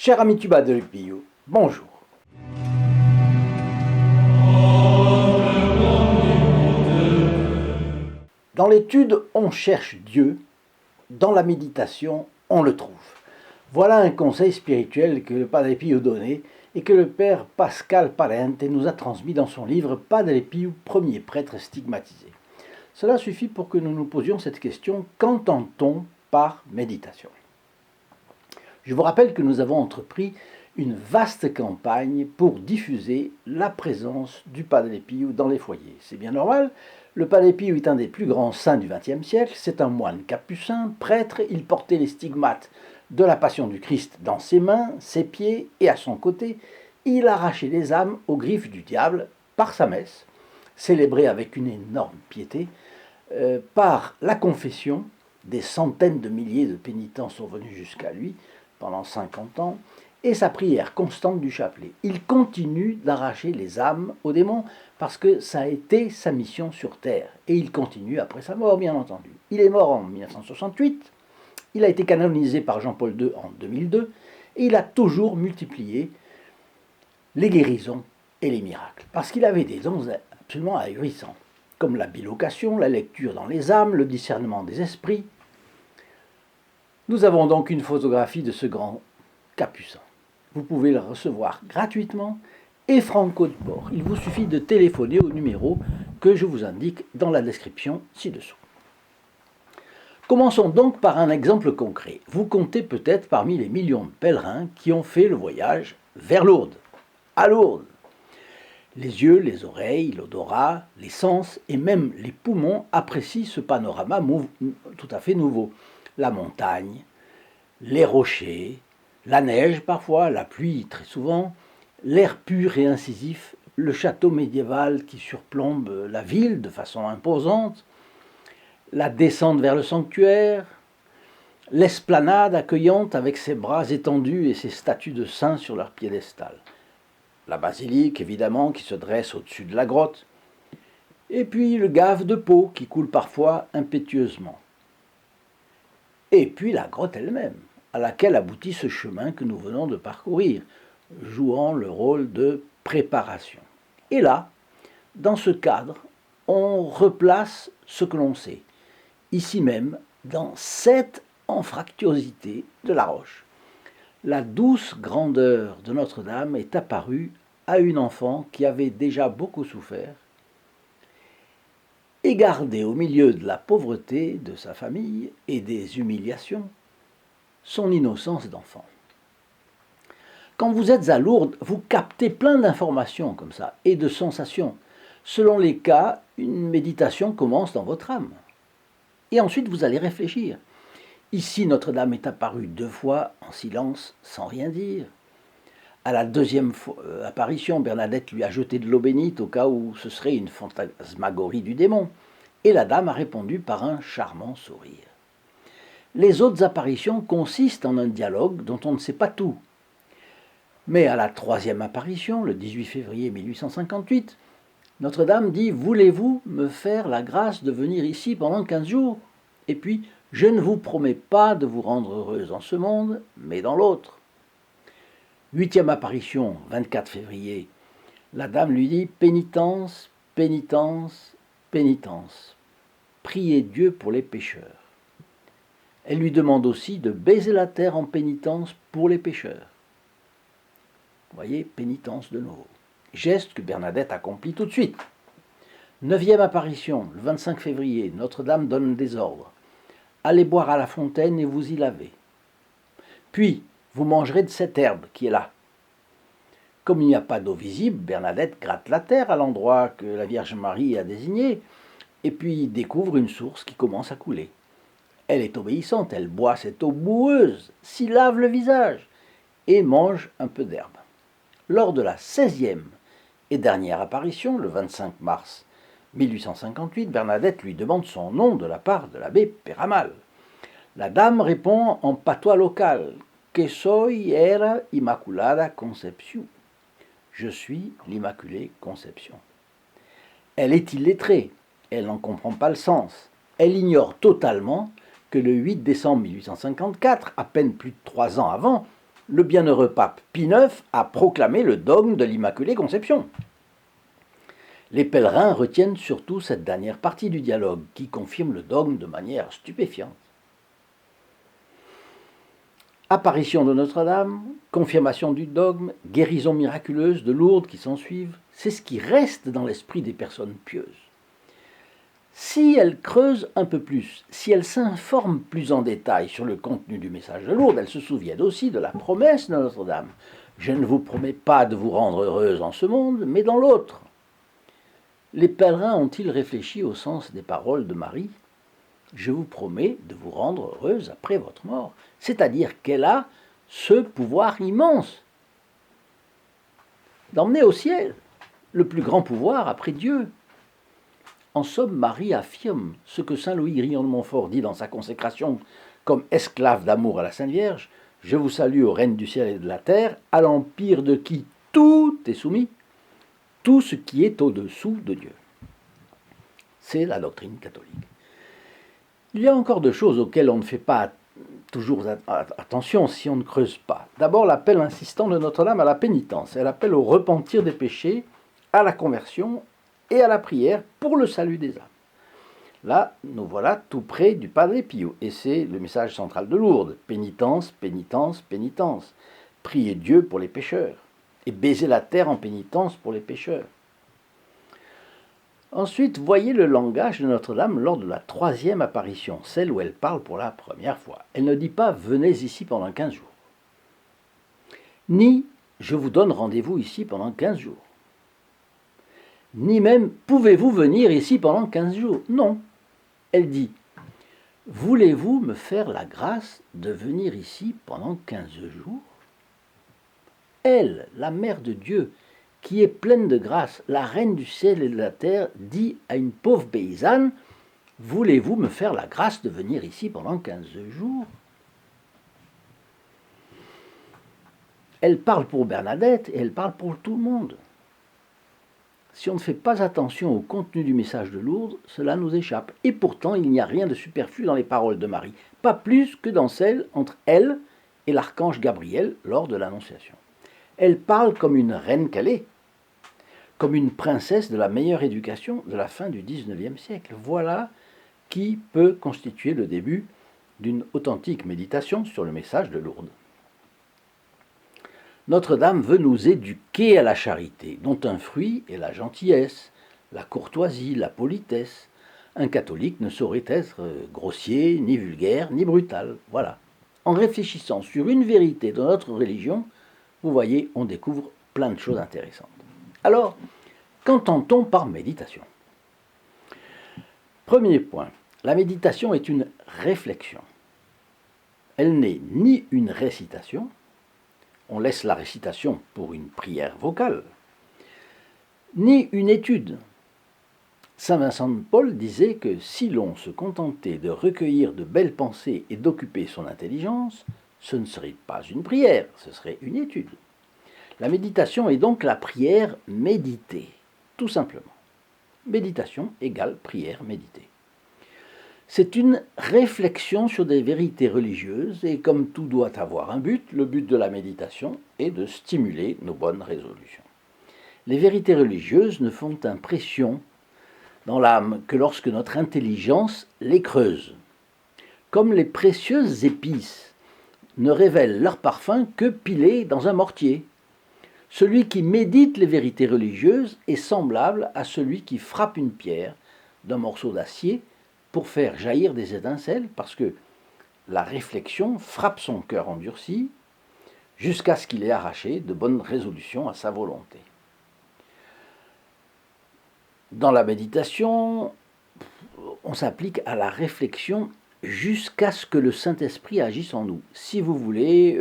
Cher ami Tuba de Pio, bonjour. Dans l'étude, on cherche Dieu. Dans la méditation, on le trouve. Voilà un conseil spirituel que le Padre Pio donnait et que le père Pascal Parente nous a transmis dans son livre Padre Pio, premier prêtre stigmatisé. Cela suffit pour que nous nous posions cette question: qu'entend-on par méditation? Je vous rappelle que nous avons entrepris une vaste campagne pour diffuser la présence du Padre Pio dans les foyers. C'est bien normal, le Padre Pio est un des plus grands saints du XXe siècle, c'est un moine capucin, prêtre, il portait les stigmates de la Passion du Christ dans ses mains, ses pieds et à son côté, il arrachait les âmes aux griffes du diable par sa messe, célébrée avec une énorme piété, par la confession. Des centaines de milliers de pénitents sont venus jusqu'à lui pendant 50 ans, et sa prière constante du chapelet. Il continue d'arracher les âmes aux démons parce que ça a été sa mission sur Terre. Et il continue après sa mort, bien entendu. Il est mort en 1968, il a été canonisé par Jean-Paul II en 2002, et il a toujours multiplié les guérisons et les miracles. Parce qu'il avait des dons absolument ahurissants, comme la bilocation, la lecture dans les âmes, le discernement des esprits. Nous avons donc une photographie de ce grand capucin. Vous pouvez le recevoir gratuitement et franco de bord. Il vous suffit de téléphoner au numéro que je vous indique dans la description ci-dessous. Commençons donc par un exemple concret. Vous comptez peut-être parmi les millions de pèlerins qui ont fait le voyage vers Lourdes, à Lourdes. Les yeux, les oreilles, l'odorat, les sens et même les poumons apprécient ce panorama tout à fait nouveau. La montagne, les rochers, la neige parfois, la pluie très souvent, l'air pur et incisif, le château médiéval qui surplombe la ville de façon imposante, la descente vers le sanctuaire, l'esplanade accueillante avec ses bras étendus et ses statues de saints sur leur piédestal, la basilique évidemment qui se dresse au-dessus de la grotte, et puis le gave de Pau qui coule parfois impétueusement. Et puis la grotte elle-même, à laquelle aboutit ce chemin que nous venons de parcourir, jouant le rôle de préparation. Et là, dans ce cadre, on replace ce que l'on sait, ici même, dans cette anfractuosité de la roche. La douce grandeur de Notre-Dame est apparue à une enfant qui avait déjà beaucoup souffert et gardé au milieu de la pauvreté de sa famille et des humiliations son innocence d'enfant. Quand vous êtes à Lourdes, vous captez plein d'informations comme ça et de sensations. Selon les cas, une méditation commence dans votre âme. Et ensuite, vous allez réfléchir. Ici, Notre-Dame est apparue 2 fois en silence, sans rien dire. À la deuxième apparition, Bernadette lui a jeté de l'eau bénite au cas où ce serait une fantasmagorie du démon. Et la dame a répondu par un charmant sourire. Les autres apparitions consistent en un dialogue dont on ne sait pas tout. Mais à la 3e apparition, le 18 février 1858, Notre-Dame dit « Voulez-vous me faire la grâce de venir ici pendant 15 jours ? Et puis, je ne vous promets pas de vous rendre heureuse dans ce monde, mais dans l'autre. » 8e apparition, 24 février, la Dame lui dit « Pénitence, pénitence, pénitence. Priez Dieu pour les pécheurs. » Elle lui demande aussi de baiser la terre en pénitence pour les pécheurs. Vous voyez, pénitence de nouveau. Geste que Bernadette accomplit tout de suite. 9e apparition, le 25 février, Notre-Dame donne des ordres. Allez boire à la fontaine et vous y lavez. Puis, vous mangerez de cette herbe qui est là. Comme il n'y a pas d'eau visible, Bernadette gratte la terre à l'endroit que la Vierge Marie a désigné, et puis découvre une source qui commence à couler. Elle est obéissante, elle boit cette eau boueuse, s'y lave le visage et mange un peu d'herbe. Lors de la 16e et dernière apparition, le 25 mars 1858, Bernadette lui demande son nom de la part de l'abbé Peramal. La dame répond en patois local « Que soy era Immaculada Concepción ». Je suis l'Immaculée Conception. Elle est illettrée, elle n'en comprend pas le sens. Elle ignore totalement que le 8 décembre 1854, à peine plus de 3 ans avant, le bienheureux pape Pie IX a proclamé le dogme de l'Immaculée Conception. Les pèlerins retiennent surtout cette dernière partie du dialogue qui confirme le dogme de manière stupéfiante. Apparition de Notre-Dame, confirmation du dogme, guérison miraculeuse de Lourdes qui s'ensuivent, c'est ce qui reste dans l'esprit des personnes pieuses. Si elles creusent un peu plus, si elles s'informent plus en détail sur le contenu du message de Lourdes, elles se souviennent aussi de la promesse de Notre-Dame. Je ne vous promets pas de vous rendre heureuse en ce monde, mais dans l'autre. Les pèlerins ont-ils réfléchi au sens des paroles de Marie ? Je vous promets de vous rendre heureuse après votre mort. C'est-à-dire qu'elle a ce pouvoir immense d'emmener au ciel le plus grand pouvoir après Dieu. En somme, Marie affirme ce que saint Louis Grillon de Montfort dit dans sa consécration comme esclave d'amour à la Sainte Vierge. Je vous salue aux reines du ciel et de la terre, à l'empire de qui tout est soumis, tout ce qui est au-dessous de Dieu. C'est la doctrine catholique. Il y a encore deux choses auxquelles on ne fait pas toujours attention si on ne creuse pas. D'abord, l'appel insistant de Notre-Dame à la pénitence. Elle appelle au repentir des péchés, à la conversion et à la prière pour le salut des âmes. Là, nous voilà tout près du Padre Pio, et c'est le message central de Lourdes. Pénitence, pénitence, pénitence. Priez Dieu pour les pécheurs, et baiser la terre en pénitence pour les pécheurs. Ensuite, voyez le langage de Notre-Dame lors de la troisième apparition, celle où elle parle pour la première fois. Elle ne dit pas « venez ici pendant 15 jours », ni « je vous donne rendez-vous ici pendant 15 jours », ni même « pouvez-vous venir ici pendant 15 jours ». Non, elle dit « voulez-vous me faire la grâce de venir ici pendant 15 jours ?» Elle, la Mère de Dieu, qui est pleine de grâce, la reine du ciel et de la terre, dit à une pauvre paysanne « Voulez-vous me faire la grâce de venir ici pendant 15 jours ?» Elle parle pour Bernadette et elle parle pour tout le monde. Si on ne fait pas attention au contenu du message de Lourdes, cela nous échappe. Et pourtant, il n'y a rien de superflu dans les paroles de Marie, pas plus que dans celles entre elle et l'archange Gabriel lors de l'Annonciation. Elle parle comme une reine qu'elle est, comme une princesse de la meilleure éducation de la fin du XIXe siècle. Voilà qui peut constituer le début d'une authentique méditation sur le message de Lourdes. Notre-Dame veut nous éduquer à la charité, dont un fruit est la gentillesse, la courtoisie, la politesse. Un catholique ne saurait être grossier, ni vulgaire, ni brutal. Voilà. En réfléchissant sur une vérité de notre religion, vous voyez, on découvre plein de choses intéressantes. Alors, qu'entend-on par méditation ? Premier point, la méditation est une réflexion. Elle n'est ni une récitation, on laisse la récitation pour une prière vocale, ni une étude. Saint Vincent de Paul disait que si l'on se contentait de recueillir de belles pensées et d'occuper son intelligence, ce ne serait pas une prière, ce serait une étude. La méditation est donc la prière méditée, tout simplement. Méditation égale prière méditée. C'est une réflexion sur des vérités religieuses et comme tout doit avoir un but, le but de la méditation est de stimuler nos bonnes résolutions. Les vérités religieuses ne font impression dans l'âme que lorsque notre intelligence les creuse. Comme les précieuses épices ne révèlent leur parfum que pilées dans un mortier. Celui qui médite les vérités religieuses est semblable à celui qui frappe une pierre d'un morceau d'acier pour faire jaillir des étincelles, parce que la réflexion frappe son cœur endurci jusqu'à ce qu'il ait arraché de bonnes résolutions à sa volonté. Dans la méditation, on s'applique à la réflexion jusqu'à ce que le Saint-Esprit agisse en nous. Si vous voulez,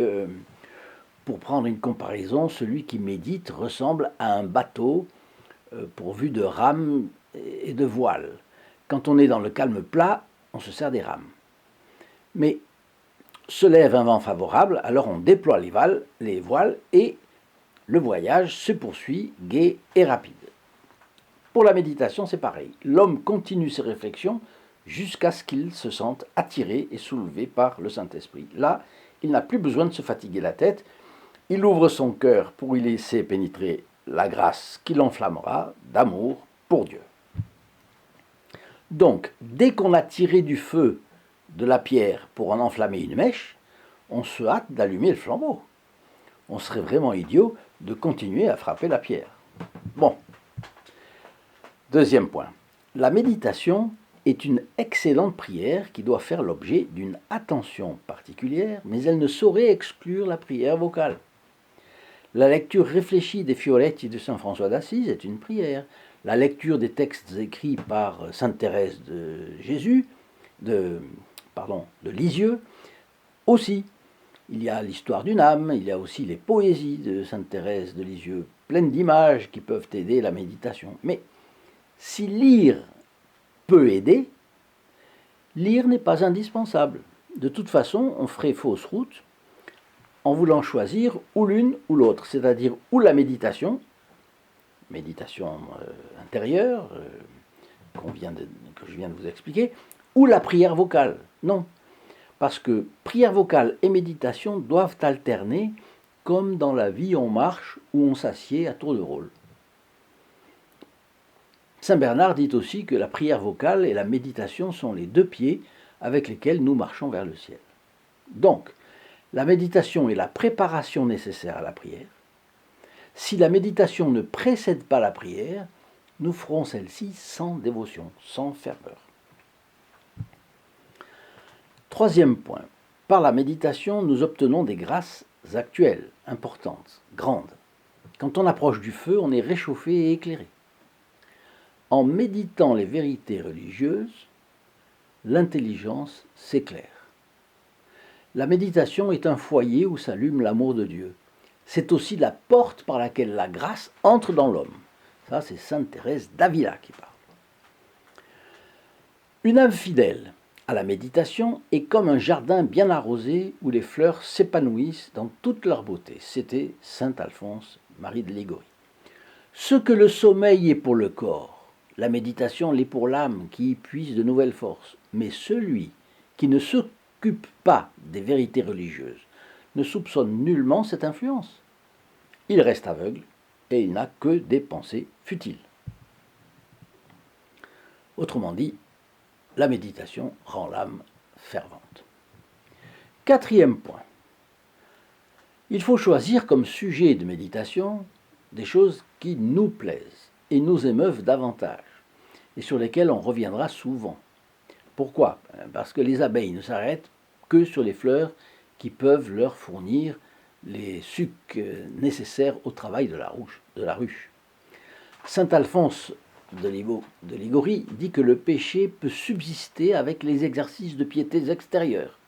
pour prendre une comparaison, celui qui médite ressemble à un bateau pourvu de rames et de voiles. Quand on est dans le calme plat, on se sert des rames. Mais se lève un vent favorable, alors on déploie les voiles et le voyage se poursuit gai et rapide. Pour la méditation, c'est pareil. L'homme continue ses réflexions jusqu'à ce qu'il se sente attiré et soulevé par le Saint-Esprit. Là, il n'a plus besoin de se fatiguer la tête, Il ouvre son cœur pour y laisser pénétrer la grâce qui l'enflammera d'amour pour Dieu. Donc, dès qu'on a tiré du feu de la pierre pour en enflammer une mèche, on se hâte d'allumer le flambeau. On serait vraiment idiot de continuer à frapper la pierre. Bon. Deuxième point. La méditation est une excellente prière qui doit faire l'objet d'une attention particulière, mais elle ne saurait exclure la prière vocale. La lecture réfléchie des Fioretti de saint François d'Assise est une prière. La lecture des textes écrits par sainte Thérèse de Lisieux aussi. Il y a l'histoire d'une âme, il y a aussi les poésies de sainte Thérèse de Lisieux, pleines d'images qui peuvent aider la méditation. Mais si lire peut aider, lire n'est pas indispensable. De toute façon, on ferait fausse route en voulant choisir ou l'une ou l'autre, c'est-à-dire ou la méditation intérieure, que je viens de vous expliquer, ou la prière vocale. Non, parce que prière vocale et méditation doivent alterner, comme dans la vie on marche ou on s'assied à tour de rôle. Saint Bernard dit aussi que la prière vocale et la méditation sont les deux pieds avec lesquels nous marchons vers le ciel. Donc, la méditation est la préparation nécessaire à la prière. Si la méditation ne précède pas la prière, nous ferons celle-ci sans dévotion, sans ferveur. Troisième point. Par la méditation, nous obtenons des grâces actuelles, importantes, grandes. Quand on approche du feu, on est réchauffé et éclairé. En méditant les vérités religieuses, l'intelligence s'éclaire. La méditation est un foyer où s'allume l'amour de Dieu. C'est aussi la porte par laquelle la grâce entre dans l'homme. Ça, c'est sainte Thérèse d'Avila qui parle. Une âme fidèle à la méditation est comme un jardin bien arrosé où les fleurs s'épanouissent dans toute leur beauté. C'était saint Alphonse, Marie de Liguori. Ce que le sommeil est pour le corps, la méditation l'est pour l'âme qui y puise de nouvelles forces. Mais celui qui ne s'occupe pas des vérités religieuses ne soupçonne nullement cette influence. Il reste aveugle et il n'a que des pensées futiles. Autrement dit, la méditation rend l'âme fervente. Quatrième point. Il faut choisir comme sujet de méditation des choses qui nous plaisent et nous émeuvent davantage et sur lesquelles on reviendra souvent. Pourquoi ? Parce que les abeilles ne s'arrêtent que sur les fleurs qui peuvent leur fournir les sucs nécessaires au travail de la ruche. Saint Alphonse de Liguori dit que le péché peut subsister avec les exercices de piété extérieurs.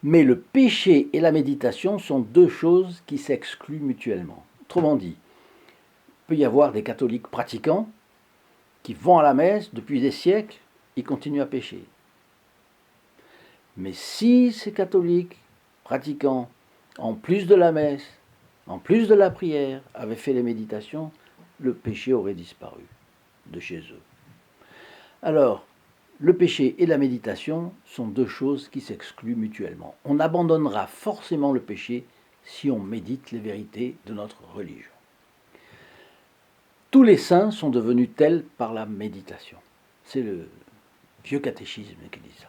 Mais le péché et la méditation sont deux choses qui s'excluent mutuellement. Autrement dit, il peut y avoir des catholiques pratiquants qui vont à la messe depuis des siècles, ils continuent à pécher. Mais si ces catholiques pratiquants, en plus de la messe, en plus de la prière, avaient fait les méditations, le péché aurait disparu de chez eux. Alors, le péché et la méditation sont deux choses qui s'excluent mutuellement. On abandonnera forcément le péché si on médite les vérités de notre religion. Tous les saints sont devenus tels par la méditation. C'est le vieux catéchisme qui dit ça.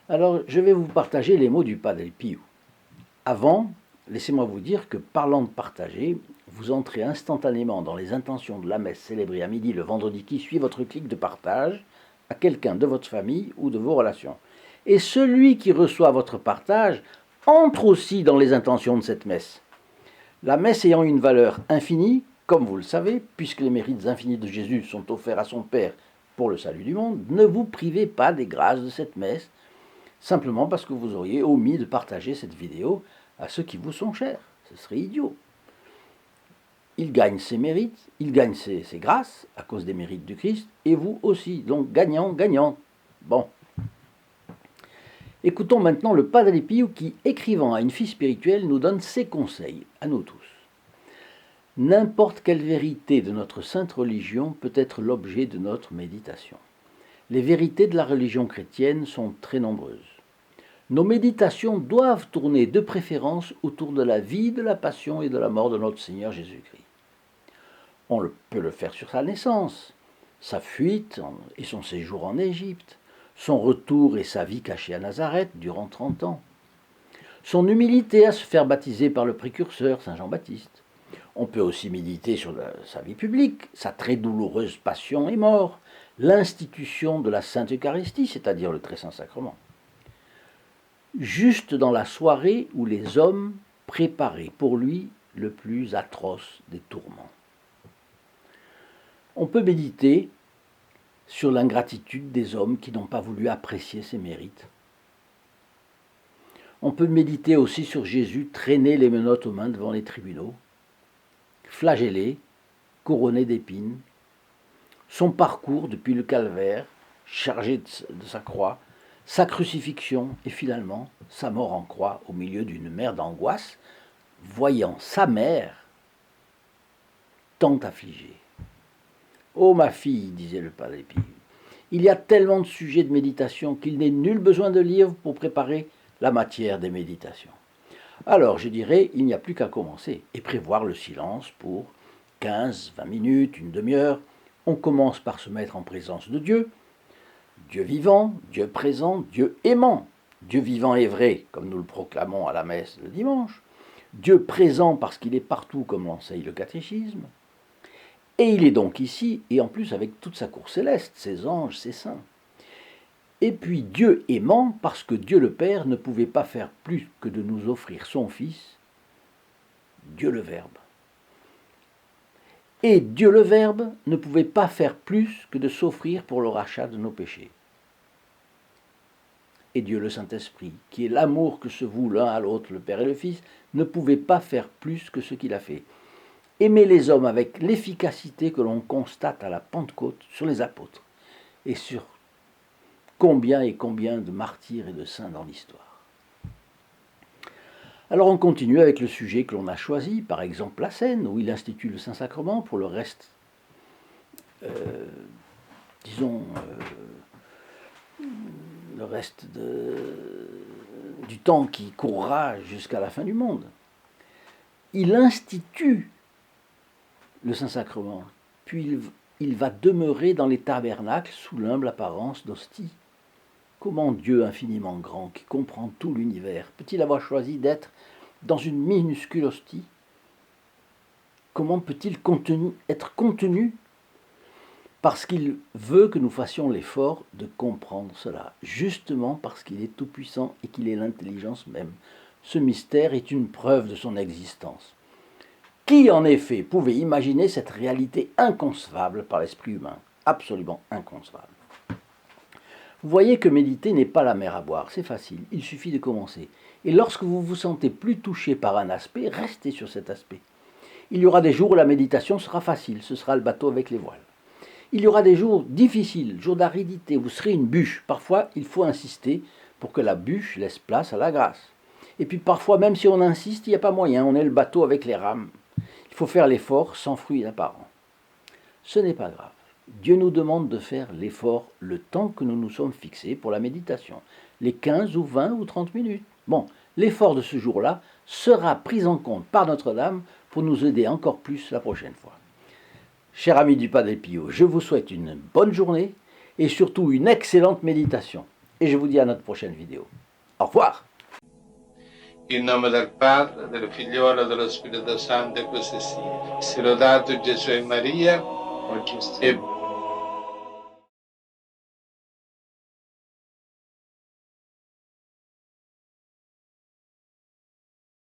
Alors, je vais vous partager les mots du Padre Pio. Avant, laissez-moi vous dire que parlant de partager, vous entrez instantanément dans les intentions de la messe célébrée à midi le vendredi qui suit votre clic de partage à quelqu'un de votre famille ou de vos relations. Et celui qui reçoit votre partage entre aussi dans les intentions de cette messe. La messe ayant une valeur infinie, comme vous le savez, puisque les mérites infinis de Jésus sont offerts à son Père pour le salut du monde, ne vous privez pas des grâces de cette messe, simplement parce que vous auriez omis de partager cette vidéo à ceux qui vous sont chers. Ce serait idiot. Il gagne ses mérites, il gagne ses grâces à cause des mérites du Christ, et vous aussi. Donc gagnant, gagnant. Bon. Écoutons maintenant le Padre Pio qui, écrivant à une fille spirituelle, nous donne ses conseils, à nous tous. N'importe quelle vérité de notre sainte religion peut être l'objet de notre méditation. Les vérités de la religion chrétienne sont très nombreuses. Nos méditations doivent tourner de préférence autour de la vie, de la passion et de la mort de notre Seigneur Jésus-Christ. Peut le faire sur sa naissance, sa fuite et son séjour en Égypte, son retour et sa vie cachée à Nazareth durant 30 ans, son humilité à se faire baptiser par le précurseur, Saint Jean-Baptiste. On peut aussi méditer sur sa vie publique, sa très douloureuse passion et mort, l'institution de la Sainte Eucharistie, c'est-à-dire le Très Saint Sacrement. Juste dans la soirée où les hommes préparaient pour lui le plus atroce des tourments. On peut méditer sur l'ingratitude des hommes qui n'ont pas voulu apprécier ses mérites. On peut méditer aussi sur Jésus traîner les menottes aux mains devant les tribunaux, flagellé, couronné d'épines, son parcours depuis le calvaire, chargé de sa croix, sa crucifixion et finalement sa mort en croix au milieu d'une mer d'angoisse, voyant sa mère tant affligée. « Oh ma fille, disait le Padre Pio, il y a tellement de sujets de méditation qu'il n'est nul besoin de livres pour préparer la matière des méditations. » Alors je dirais, il n'y a plus qu'à commencer et prévoir le silence pour 15, 20 minutes, une demi-heure. On commence par se mettre en présence de Dieu, Dieu vivant, Dieu présent, Dieu aimant. Dieu vivant et vrai, comme nous le proclamons à la messe le dimanche. Dieu présent parce qu'il est partout, comme l'enseigne le catéchisme. Et il est donc ici, et en plus avec toute sa cour céleste, ses anges, ses saints. Et puis Dieu aimant, parce que Dieu le Père ne pouvait pas faire plus que de nous offrir son Fils, Dieu le Verbe. Et Dieu le Verbe ne pouvait pas faire plus que de s'offrir pour le rachat de nos péchés. Et Dieu le Saint-Esprit, qui est l'amour que se vouent l'un à l'autre, le Père et le Fils, ne pouvait pas faire plus que ce qu'il a fait. Aimer les hommes avec l'efficacité que l'on constate à la Pentecôte sur les apôtres et sur combien et combien de martyrs et de saints dans l'histoire. Alors on continue avec le sujet que l'on a choisi, par exemple la scène, où il institue le Saint-Sacrement pour le reste, le reste du temps qui courra jusqu'à la fin du monde. Il institue le Saint-Sacrement, puis il va demeurer dans les tabernacles sous l'humble apparence d'hostie. Comment Dieu infiniment grand, qui comprend tout l'univers, peut-il avoir choisi d'être dans une minuscule hostie? Comment peut-il être contenu? Parce qu'il veut que nous fassions l'effort de comprendre cela, justement parce qu'il est tout-puissant et qu'il est l'intelligence même. Ce mystère est une preuve de son existence. Qui, en effet, pouvait imaginer cette réalité inconcevable par l'esprit humain? Absolument inconcevable. Vous voyez que méditer n'est pas la mer à boire, c'est facile, il suffit de commencer. Et lorsque vous vous sentez plus touché par un aspect, restez sur cet aspect. Il y aura des jours où la méditation sera facile, ce sera le bateau avec les voiles. Il y aura des jours difficiles, jours d'aridité, vous serez une bûche. Parfois, il faut insister pour que la bûche laisse place à la grâce. Et puis parfois, même si on insiste, il n'y a pas moyen, on est le bateau avec les rames. Il faut faire l'effort sans fruit apparent. Ce n'est pas grave. Dieu nous demande de faire l'effort le temps que nous nous sommes fixés pour la méditation. Les 15 ou 20 ou 30 minutes. Bon, l'effort de ce jour-là sera pris en compte par Notre-Dame pour nous aider encore plus la prochaine fois. Chers amis du Padre Pio, je vous souhaite une bonne journée et surtout une excellente méditation. Et je vous dis à notre prochaine vidéo. Au revoir! In nome del Padre, del Figliolo e dello Spirito Santo, e così sia. Sia lodato Gesù e Maria, e